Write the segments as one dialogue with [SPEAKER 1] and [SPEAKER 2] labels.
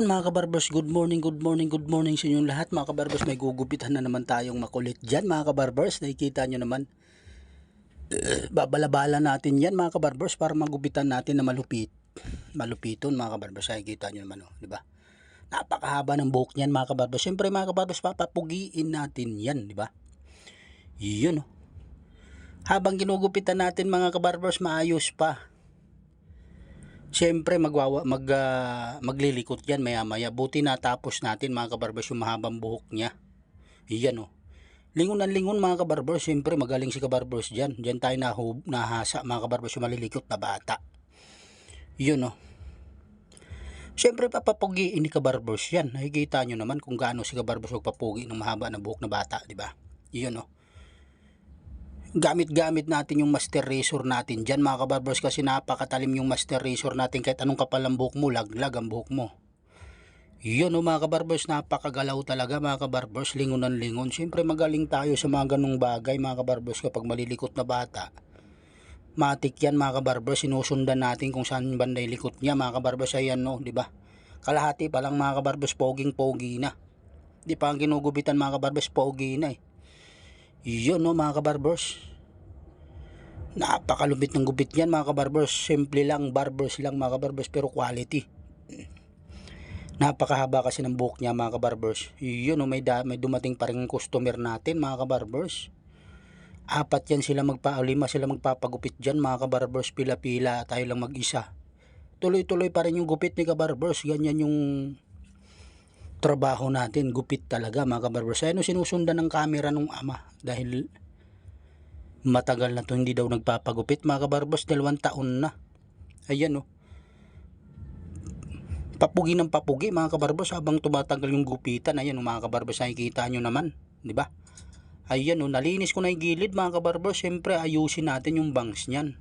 [SPEAKER 1] Yun mga kabarbers, good morning sa inyong lahat mga kabarbers. May gugupitan na naman tayong makulit dyan mga kabarbers. Nakikita nyo naman, babalabala natin yan mga kabarbers para magupitan natin na malupiton mga kabarbers. Nakikita nyo naman, oh, di ba? Napakahaba ng buhok niyan mga kabarbers. Siyempre mga kabarbers, papapugiin natin yan, di ba? Yun, oh. Habang ginugupitan natin mga kabarbers, maayos pa. Siyempre maglilikot yan maya maya. Buti natapos natin mga kabarbers yung mahabang buhok niya. Iyan, oh. Lingon ng lingon mga kabarbers. Siyempre magaling si kabarbers dyan. Dyan tayo nahasa mga kabarbers yung malilikot na bata. Yun, oh. Siyempre papapugiin ni kabarbers yan. Nakikita nyo naman kung gaano si kabarbers magpapugi ng mahaba na buhok na bata, di ba? Yun, oh. Gamit natin yung master razor natin dyan mga kabarbers, kasi napakatalim yung master razor natin. Kahit anong kapal ang buhok mo, laglag ang buhok mo. Yun, o mga kabarbers, napakagalaw talaga mga kabarbers. Lingon ng lingon. Siyempre magaling tayo sa mga ganong bagay mga kabarbers. Kapag malilikot na bata, matik yan mga kabarbers. Sinusundan natin kung saan banda likot niya mga kabarbers. Ayan, no, di ba? Kalahati pa lang mga kabarbers, pogi na. Di pa ang ginugubitan mga kabarbers, pogi na eh. Yun, no mga kabarbers. Napakalupit ng gupit yan mga kabarbers. Simple lang, barbers lang mga kabarbers, pero quality. Napakahaba kasi ng buhok niya mga kabarbers. Yun, no, may dumating pa rin customer natin mga kabarbers. 4 yan sila 5 sila magpapagupit dyan mga kabarbers. Pila-pila, tayo lang mag-isa. Tuloy-tuloy pa rin yung gupit ni kabarbers. Ganyan yung trabaho natin, gupit talaga mga kabarbers. Ayun, sinusundan ng camera nung ama dahil matagal na to hindi daw nagpapagupit mga kabarbers. 2 taon na. Ayan, oh. Papugi ng papugi mga kabarbers habang tumatagal yung gupitan. Ayan, oh, mga kabarbers, nakikita nyo naman, di ba? Ayan, oh, nalinis ko na yung gilid mga kabarbers. Siyempre ayusin natin yung bangs niyan.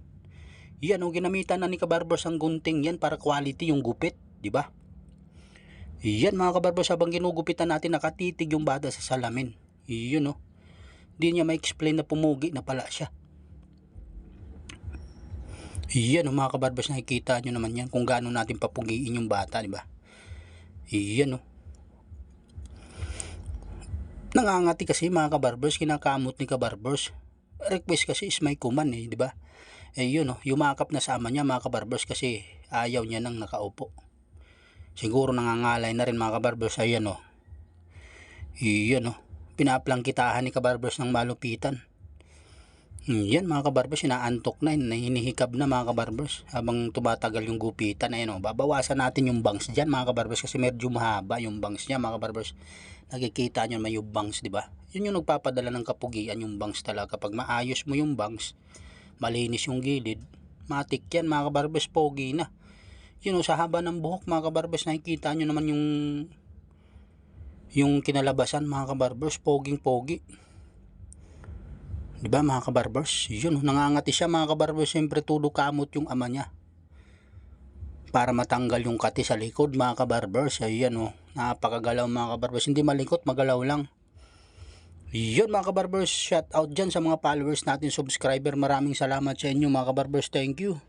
[SPEAKER 1] Yan, oh, ginamitan na ni kabarbers ang gunting yan para quality yung gupit, di ba? Yan mga kabarbers, habang ginugupitan natin, nakatitig yung bata sa salamin. Yun, oh. Di niya ma-explain na pumugi na pala siya. Yan, oh, mga kabarbers, nakikita nyo naman yan kung gaano natin papugiin yung bata, di ba? Yan, oh. Nangangati kasi mga kabarbers, kinakamot ni kabarbers. Request kasi is may kuman eh, di ba? Yun, oh, yumakap na sama niya mga kabarbers kasi ayaw niya nang nakaupo. Siguro nangangalay na rin mga kabarbers. Ayan, oh. Iyan, oh. Pinaplangkitahan ni kabarbers ng malupitan. Yan mga kabarbers, inaantok na, hinihikab na mga kabarbers habang tumatagal yung gupitan. Ayan, oh. Babawasan natin yung bangs dyan mga kabarbers kasi medyo mahaba yung bangs niya mga kabarbers. Nakikita nyo may yung bangs, di ba? Yun yung nagpapadala ng kapugian, yung bangs talaga. Kapag maayos mo yung bangs, malinis yung gilid, matik yan mga kabarbers, pogi na. Yun, oh, sa haba ng buhok mga kabarbers, nakikita nyo naman yung kinalabasan mga kabarbers, pogi. Diba mga kabarbers? Yun, oh, nangangati siya mga kabarbers. Siyempre tulo kamot yung ama niya para matanggal yung kati sa likod mga kabarbers. Ayan, oh, napakagalaw mga kabarbers. Hindi malikot, magalaw lang. Yun mga kabarbers, shout out dyan sa mga followers natin, subscriber. Maraming salamat sa inyo mga kabarbers. Thank you.